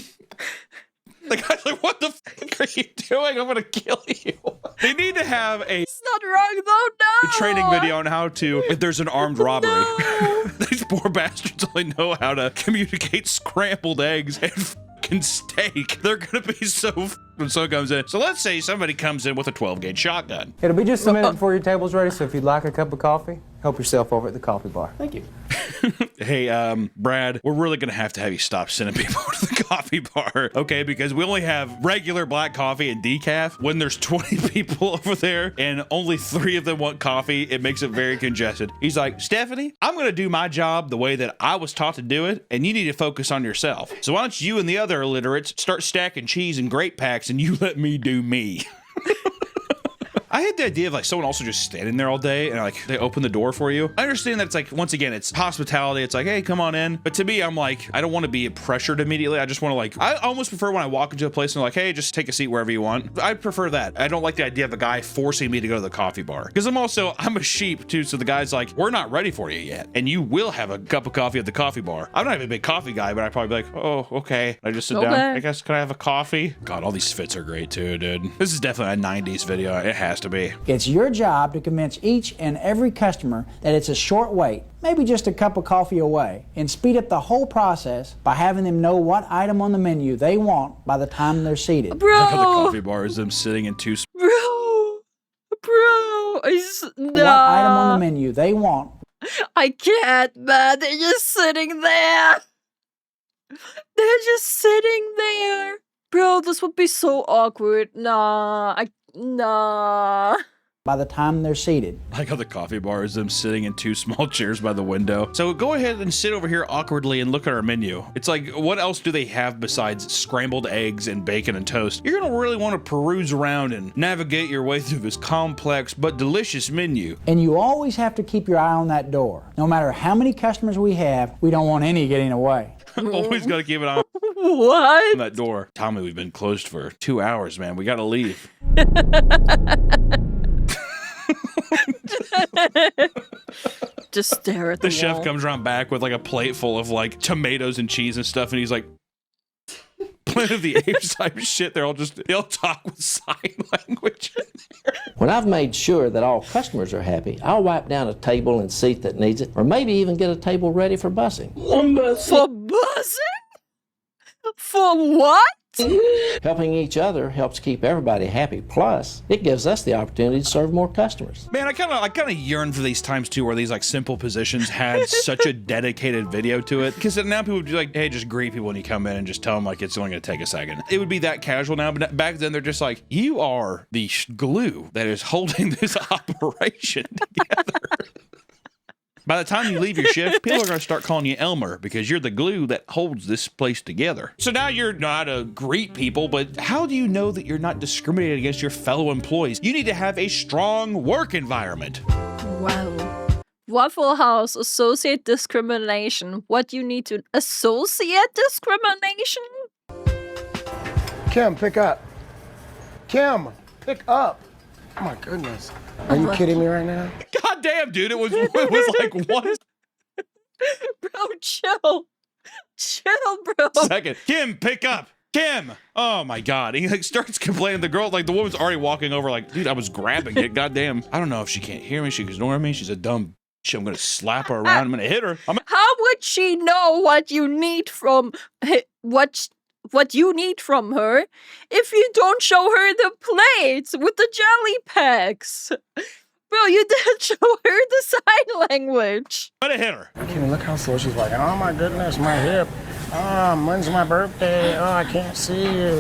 guy's like, what the fuck are you doing? I'm gonna kill you. They need to have a It's not wrong though, no! training video on how to, if there's an armed robbery. No. These poor bastards only know how to communicate scrambled eggs and fucking steak. They're gonna be so when someone comes in. So let's say somebody comes in with a 12-gauge shotgun. It'll be just a minute before your table's ready, so if you'd like a cup of coffee, help yourself over at the coffee bar. Thank you. Hey, Brad, we're really gonna have to have you stop sending people to the coffee bar, okay? Because we only have regular black coffee and decaf. When there's 20 people over there and only 3 of them want coffee, it makes it very congested. He's like, Stephanie, I'm gonna do my job the way that I was taught to do it, and you need to focus on yourself. So why don't you and the other illiterates start stacking cheese and grape packs and you let me do me. I had the idea of like someone also just standing there all day and like they open the door for you. I understand that it's like, once again, it's hospitality. It's like, hey, come on in. But to me, I'm like, I don't want to be pressured immediately. I just want to like, I almost prefer when I walk into a place and they're like, hey, just take a seat wherever you want. I prefer that. I don't like the idea of a guy forcing me to go to the coffee bar. Because I'm a sheep too. So the guy's like, we're not ready for you yet. And you will have a cup of coffee at the coffee bar. I'm not even a big coffee guy, but I'd probably be like, oh, okay. I just sit down. I guess, can I have a coffee? God, all these fits are great too, dude. This is definitely a 90s video. It has to be. It's your job to convince each and every customer that it's a short wait, maybe just a cup of coffee away, and speed up the whole process by having them know what item on the menu they want by the time they're seated. Bro! Look how the coffee bar is them sitting in 2 Bro! Nah. What item on the menu they want. I can't, man. They're just sitting there. They're just sitting there. Bro, this would be so awkward. Nah. By the time they're seated. Like how the coffee bar is them sitting in 2 small chairs by the window. So go ahead and sit over here awkwardly and look at our menu. It's like, what else do they have besides scrambled eggs and bacon and toast? You're gonna really want to peruse around and navigate your way through this complex but delicious menu. And you always have to keep your eye on that door. No matter how many customers we have, we don't want any getting away. Always gotta keep it on. What? On that door. Tommy, we've been closed for 2 hours, man. We gotta leave. Just stare at the chef wall. comes around back with like a plate full of like tomatoes and cheese and stuff, and he's like, Planet of the Apes type shit. They'll talk with sign language. When I've made sure that all customers are happy, I'll wipe down a table and seat that needs it, or maybe even get a table ready for busing. For buzzing? For what? Helping each other helps keep everybody happy. Plus, it gives us the opportunity to serve more customers. Man, I kind of yearn for these times too, where these like simple positions had such a dedicated video to it. Because now people would be like, hey, just greet people when you come in and just tell them like it's only going to take a second. It would be that casual now, but back then they're just like, you are the glue that is holding this operation together. By the time you leave your shift, people are going to start calling you Elmer because you're the glue that holds this place together. So now you're not a greet people, but how do you know that you're not discriminating against your fellow employees? You need to have a strong work environment. Wow. Waffle House, associate discrimination. What do you need to associate discrimination? Kim, pick up. Kim, pick up. Oh my goodness. Are you kidding me right now? God damn, dude. It was like, what? Bro, chill. Chill, bro. Second. Kim, pick up. Kim. Oh my God. He like starts complaining. The girl, like the woman's already walking over like, dude, I was grabbing it. Goddamn. I don't know if she can't hear me. She's ignoring me. She's a dumb bitch. I'm going to slap her around. I'm going to hit her. How would she know what you need from what you need from her if you don't show her the plates with the jelly packs? Bro, you didn't show her the sign language. I'm gonna hit her. Kim, look how slow she's like, oh my goodness, my hip. Oh, when's my birthday? Oh, I can't see you.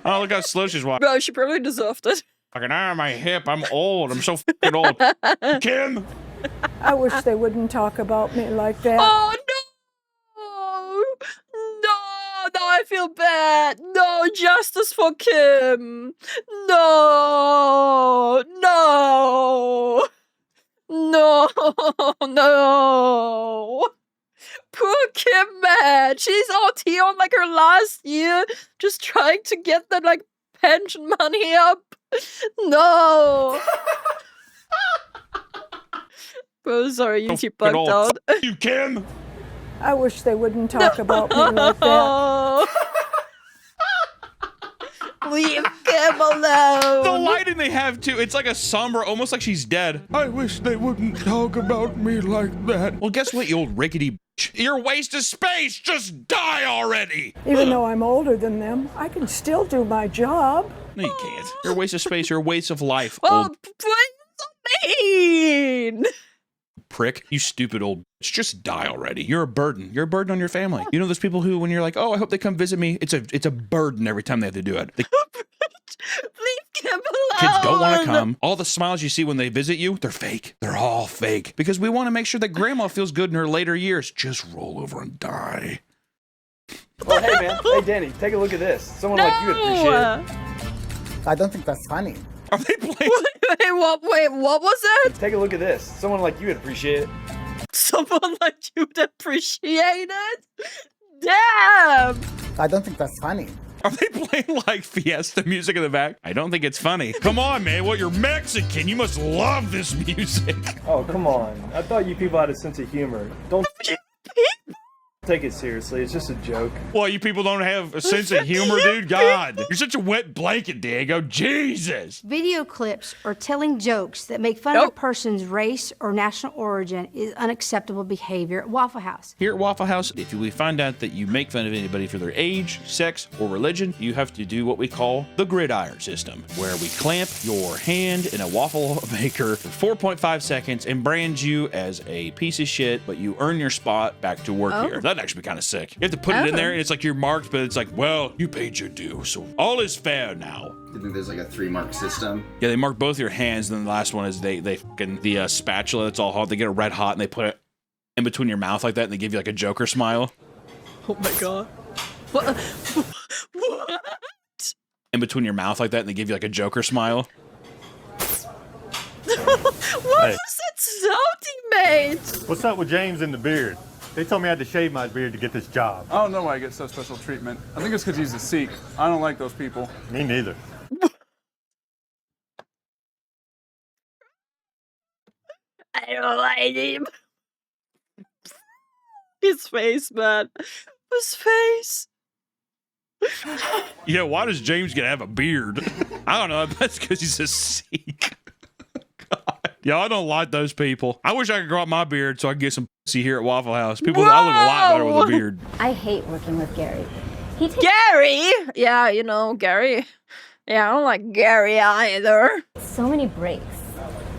Oh, look how slow she's walking. Bro, she probably deserved it. Fucking, my hip. I'm old. I'm so fucking old. Kim. I wish they wouldn't talk about me like that. Oh, no. No, I feel bad. No, justice for Kim. No. Poor Kim, man. She's out here on like her last year, just trying to get that like pension money up. No. Bro, sorry, you keep bugged out. You, Kim. I wish they wouldn't talk about me like that. Leave Kim. him alone. The lighting they have too, it's like a somber, almost like she's dead. I wish they wouldn't talk about me like that. Well, guess what, you old rickety bitch? You're a waste of space. Just die already. Even though I'm older than them, I can still do my job. No, you can't. You're a waste of space. You're a waste of life. Oh, Old mean. prick. You stupid old bitch. Just die already. You're a burden. You're a burden on your family. You know those people who, when you're like, oh, I hope they come visit me, it's a burden every time they have to do it. Leave him alone. Kids don't want to come. All the smiles you see when they visit you, they're fake. They're all fake. Because we want to make sure that grandma feels good in her later years. Just roll over and die. Oh, hey, man. Hey, Danny, take a look at this. Someone like you would appreciate it. I don't think that's funny. Are they playing? Wait, what was that? Take a look at this. Someone like you would appreciate it. Someone like you would appreciate it? Damn! I don't think that's funny. Are they playing like Fiesta music in the back? I don't think it's funny. Come on, man. Well, you're Mexican. You must love this music. Oh, come on. I thought you people had a sense of humor. Don't take it seriously. It's just a joke. Well, you people don't have a sense of humor, dude? God, you're such a wet blanket, Diego. Jesus. Video clips or telling jokes that make fun of a person's race or national origin is unacceptable behavior at Waffle House. Here at Waffle House, if we find out that you make fun of anybody for their age, sex, or religion, you have to do what we call the gridiron system, where we clamp your hand in a waffle maker for 4.5 seconds and brand you as a piece of shit, but you earn your spot back to work here. That'd actually be kind of sick. You have to put it in there, and it's like you're marked, but it's like, well, you paid your due, so all is fair now. I think there's like a 3-mark system. Yeah, they mark both your hands, and then the last one is they fucking, the spatula that's all hot, they get it red hot, and they put it in between your mouth like that, and they give you like a Joker smile. Oh my god. What? What? In between your mouth like that, and they give you like a Joker smile. What was that sound he made? What's up with James and the beard? They told me I had to shave my beard to get this job. I don't know why I get such special treatment. I think it's because he's a Sikh. I don't like those people. Me neither. I don't like him. His face, man. His face. Yeah, why does James gonna have a beard? I don't know. That's because he's a Sikh. God. Yeah, I don't like those people. I wish I could grow out my beard so I could get some pussy here at Waffle House. People, I look a lot better with a beard. I hate working with Gary. Gary? Yeah, you know, Gary. Yeah, I don't like Gary either. So many breaks.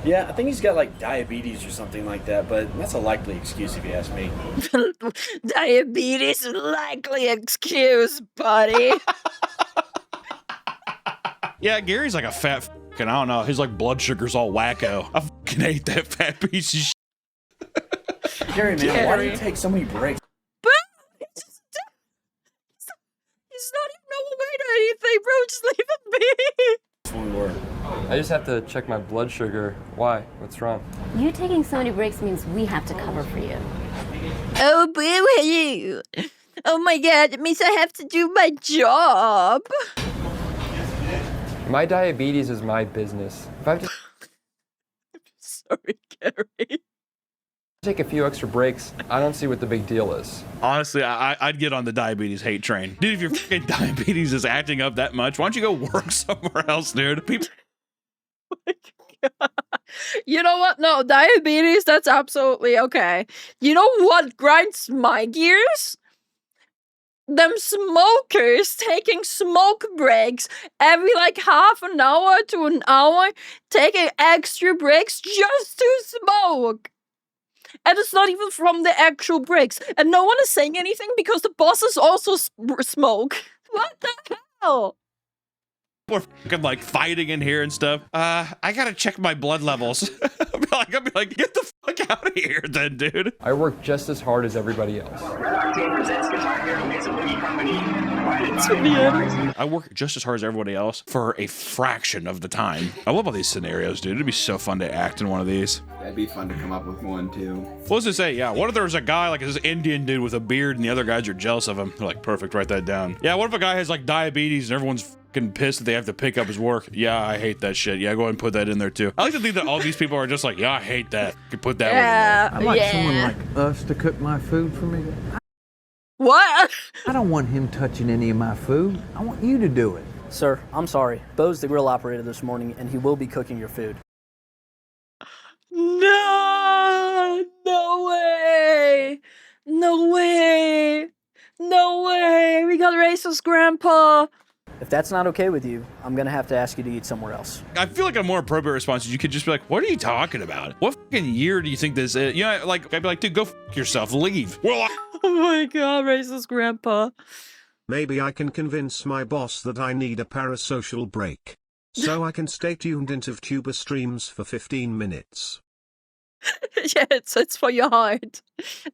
Yeah, I think he's got like diabetes or something like that, but that's a likely excuse if you ask me. Diabetes is likely excuse, buddy. Yeah, Gary's like a fat and I don't know, his like blood sugar's all wacko. I fucking hate that fat piece of shit. Gary, man, why do you take so many breaks? But he's not even aware of anything, bro. Just leave him be. I just have to check my blood sugar. Why? What's wrong? You taking so many breaks means we have to cover for you. Oh, boo-hoo. Oh my god, it means I have to do my job. My diabetes is my business. If I have to Sorry, Gary. take a few extra breaks, I don't see what the big deal is. Honestly, I'd get on the diabetes hate train. Dude, if your fucking diabetes is acting up that much, why don't you go work somewhere else, dude? People. You know what? No, diabetes, that's absolutely okay. You know what grinds my gears? Them smokers taking smoke breaks every like half an hour to an hour, taking extra breaks just to smoke. And it's not even from the actual breaks. And no one is saying anything because the bosses also smoke. What the hell? We're fucking like fighting in here and stuff. I gotta check my blood levels. I'll be like, get the fuck out of here then, dude. I work just as hard as everybody else. I work just as hard as everybody else for a fraction of the time. I love all these scenarios, dude. It'd be so fun to act in one of these. That'd be fun to come up with one, too. What does it say? Yeah, what if there was a guy, like this Indian dude with a beard and the other guys are jealous of him? They're like, perfect, write that down. Yeah, what if a guy has like diabetes and everyone's fucking pissed that they have to pick up his work? Yeah, I hate that shit. Yeah, go ahead and put that in there too. I like to think that all these people are just like, yeah, I hate that. You can put that one in there. I'd like someone like us to cook my food for me. What? I don't want him touching any of my food. I want you to do it. Sir, I'm sorry. Bo's the grill operator this morning, and he will be cooking your food. No! No way! No way! No way! We got racist grandpa! If that's not okay with you, I'm gonna have to ask you to eat somewhere else. I feel like a more appropriate response is you could just be like, what are you talking about? What fucking year do you think this is? You know, like, I'd be like, dude, go fuck yourself, leave. Well, Oh my god, racist grandpa. Maybe I can convince my boss that I need a parasocial break. So I can stay tuned into Vtuber streams for 15 minutes. Yeah, it's for your heart.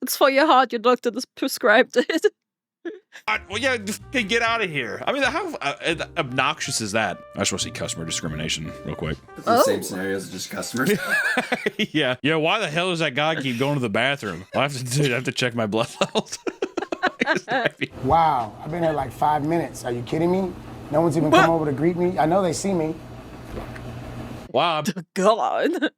It's for your heart. Your doctor just prescribed it. well, yeah, fucking get out of here. I mean, how obnoxious is that? I just want to see customer discrimination real quick. It's the same scenario as just customers. Yeah. Yeah, why the hell does that guy keep going to the bathroom? I have to check my blood levels. Wow, I've been here like 5 minutes. Are you kidding me? No one's even come over to greet me. I know they see me. Wow. God.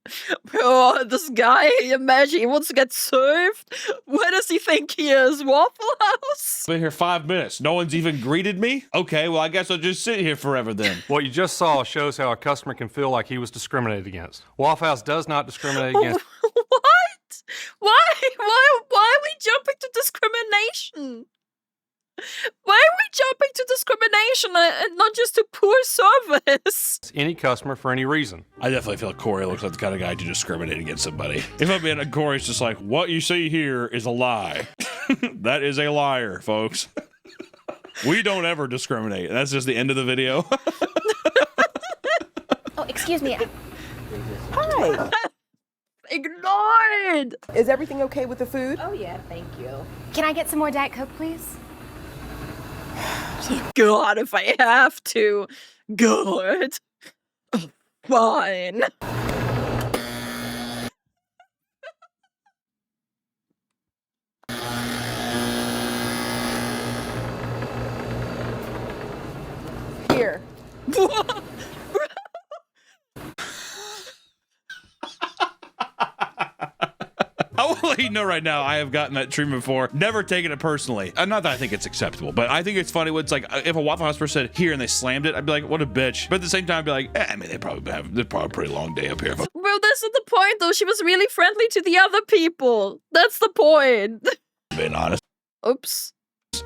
Oh, this guy, imagine he wants to get served. Where does he think he is? Waffle House? Been here 5 minutes. No one's even greeted me? Okay, well, I guess I'll just sit here forever then. What you just saw shows how a customer can feel like he was discriminated against. Waffle House does not discriminate against. What? Why are we jumping to discrimination? Why are we jumping to discrimination and not just to poor service? Any customer for any reason. I definitely feel like Corey looks like the kind of guy to discriminate against somebody. If I'm being Corey's just like, what you see here is a lie. That is a liar, folks. We don't ever discriminate. That's just the end of the video. Oh, excuse me. Hi. Ignored. Is everything okay with the food? Oh, yeah, thank you. Can I get some more Diet Coke, please? God, if I have to. Good. Fine. Here. I will let you know right now, I have gotten that treatment before. Never taken it personally. Not that I think it's acceptable, but I think it's funny when it's like, if a Waffle House person said here and they slammed it, I'd be like, what a bitch. But at the same time, I'd be like, I mean, they're probably a pretty long day up here. Well, that's not the point, though. She was really friendly to the other people. That's the point. Being honest. Oops.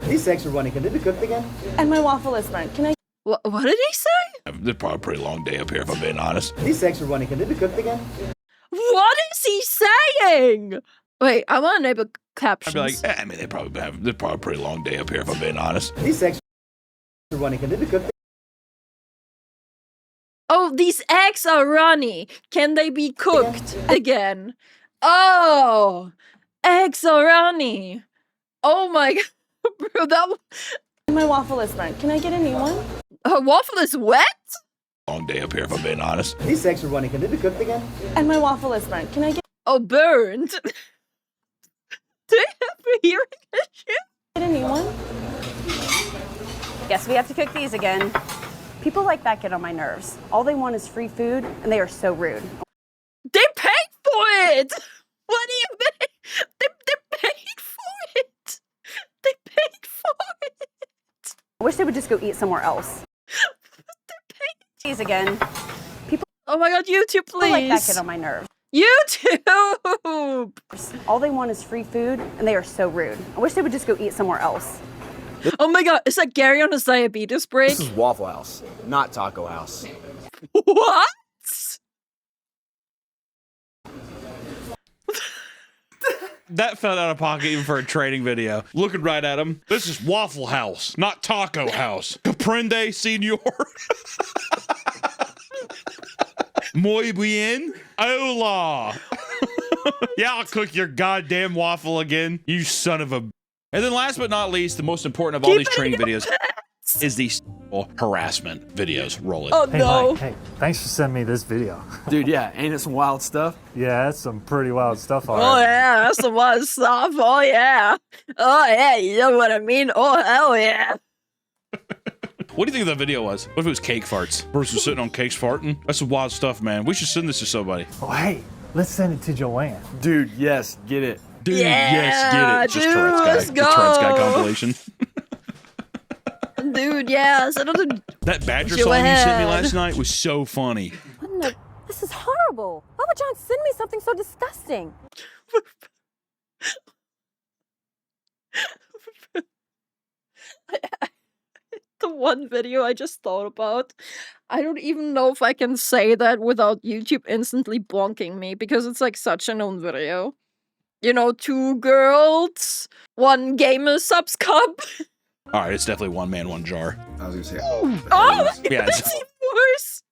These eggs are running. Can they be cooked again? And my waffle is burnt. Can I? What did he say? They're probably a pretty long day up here, if I'm being honest. These eggs are running. Can they be cooked again? What is he saying? Wait, I want to enable captions. I'd be like, I mean, they're probably a pretty long day up here, if I'm being honest. These eggs are running. Can they be cooked? Oh, these eggs are runny. Can they be cooked again? Oh, eggs are runny. Oh my god, bro, that. My waffle is burnt. Can I get a new one? Her waffle is wet? Long day up here, if I'm being honest. These eggs are running. Can they be cooked again? And my waffle is burnt. Can I get? Oh, burned. Do you have a hearing issue? Get a new one? Guess we have to cook these again. People like that get on my nerves. All they want is free food, and they are so rude. They paid for it! What do you mean? They paid for it! They paid for it! I wish they would just go eat somewhere else. These again. People. Oh my god, YouTube, please! Like that get on my nerves. YouTube! All they want is free food, and they are so rude. I wish they would just go eat somewhere else. Oh my god, is that Gary on his diabetes break? This is Waffle House, not Taco House. What? That felt out of pocket even for a training video. Looking right at him. This is Waffle House, not Taco House. Comprende, senor? Muy bien. Hola. Yeah, I'll cook your goddamn waffle again, you son of a... And then last but not least, the most important of all these training videos is these harassment videos. Roll it. Oh, no. Hey, thanks for sending me this video. Dude, yeah, ain't it some wild stuff? Yeah, that's some pretty wild stuff. All Oh right. yeah, that's the one stuff. Oh yeah. Oh yeah, you know what I mean? Oh hell yeah. What do you think that video was? What if it was cake farts? Person sitting on cakes farting? That's some wild stuff, man. We should send this to somebody. Oh, hey, let's send it to Joanne. Dude, yes, get it. Dude, Yeah, yes, get it. Just dude, Tourette's guy. let's The Tourette's guy go. compilation. dude, yeah. Send it to That Badger Go song you sent me ahead. last night was so funny. What in the? This is horrible. Why would John send me something so disgusting? The one video I just thought about. I don't even know if I can say that without YouTube instantly bonking me because it's like such a known video. You know, 2 girls, 1 gamer subs cup. All right, it's definitely one man, one jar. I was gonna say, Oh, Yeah, that's it's even worse.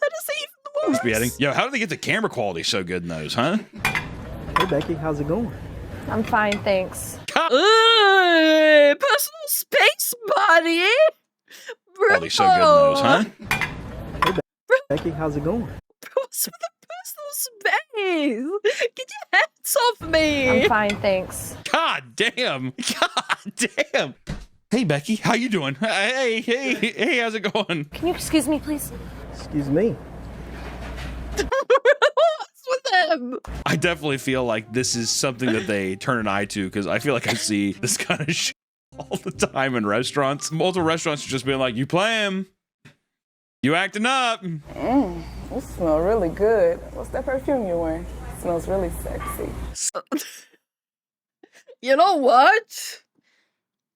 That is even worse. beheading. Yo, how do they get the camera quality so good in those, huh? Hey, Becky, how's it going? I'm fine, thanks. Personal space, buddy. Quality so good in those, huh? Becky, how's it going? What's with the personal space? Get your hands off me. I'm fine, thanks. God damn. God damn. Hey, Becky, how you doing? Hey, how's it going? Can you excuse me, please? Excuse me. What's with them? I definitely feel like this is something that they turn an eye to because I feel like I see this kind of shit all the time in restaurants. Multiple restaurants just being like, you playing? You acting up? You smell really good. What's that perfume you're wearing? Smells really sexy. You know what?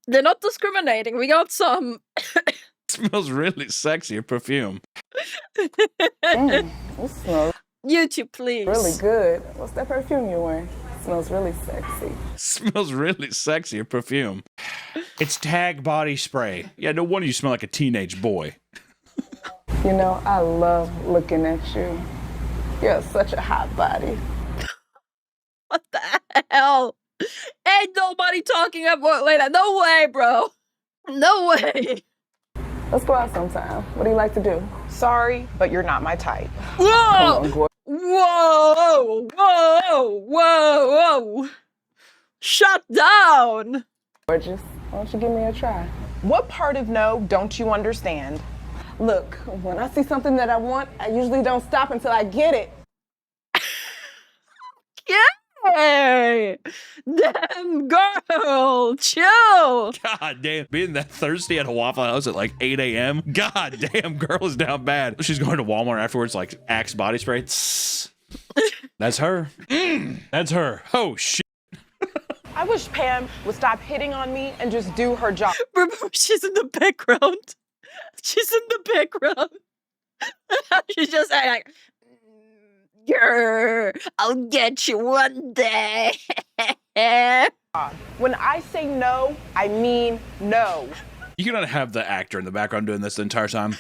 They're not discriminating. We got some. Smells really sexy, your perfume. You smell YouTube, please. really good. What's that perfume you're wearing? Smells really sexy. Smells really sexy, your perfume. It's Tag body spray. Yeah, no wonder you smell like a teenage boy. You know, I love looking at you. You're such a hot body. What the hell? Ain't nobody talking about like that. No way, bro. No way. Let's go out sometime. What do you like to do? Sorry, but you're not my type. Whoa! Come on, Gordon. Whoa! Whoa! Whoa! Whoa! Shut down! Gorgeous. Why don't you give me a try? What part of no don't you understand? Look, when I see something that I want, I usually don't stop until I get it. Yay! Damn girl! Chill! God damn, being that thirsty at a Waffle House at like 8 a.m. God damn, girl is down bad. She's going to Walmart afterwards, like Axe body spray. That's her. That's her. Oh, shit. I wish Pam would stop hitting on me and just do her job. Remember, she's in the background. She's in the background. She's just like, "Grr, I'll get you one day." When I say no, I mean no. You cannot have the actor in the background doing this the entire time.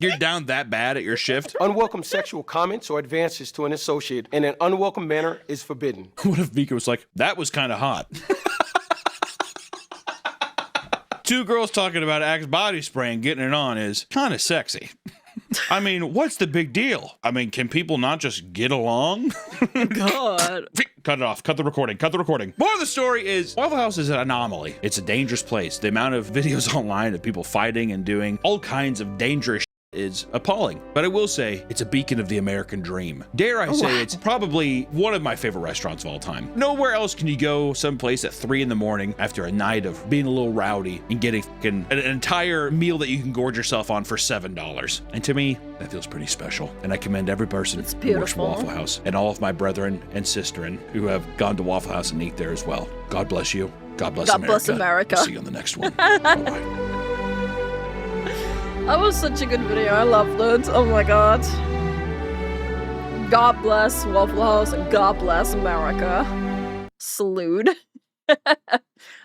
You're down that bad at your shift? Unwelcome sexual comments or advances to an associate in an unwelcome manner is forbidden. What if Vika was like, that was kind of hot? 2 girls talking about Axe body spray and getting it on is kind of sexy. I mean, what's the big deal? I mean, can people not just get along? God. Cut it off. Cut the recording. Cut the recording. More of the story is Waffle House is an anomaly. It's a dangerous place. The amount of videos online of people fighting and doing all kinds of dangerous is appalling. But I will say, it's a beacon of the American dream. Dare I say, it's probably one of my favorite restaurants of all time. Nowhere else can you go someplace at 3 in the morning after a night of being a little rowdy and getting an entire meal that you can gorge yourself on for $7. And to me, that feels pretty special. And I commend every person who works for Waffle House and all of my brethren and sisterin who have gone to Waffle House and eat there as well. God bless you. God bless America. God bless America. We'll see you on the next one. Bye-bye. That was such a good video. I loved it. Oh my god. God bless Waffle House and God bless America. Salute. That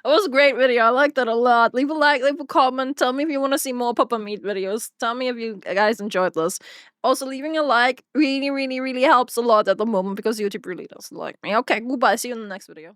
was a great video. I liked that a lot. Leave a like, leave a comment. Tell me if you want to see more PapaMeat videos. Tell me if you guys enjoyed this. Also, leaving a like really, really, really helps a lot at the moment because YouTube really doesn't like me. Okay, goodbye. See you in the next video.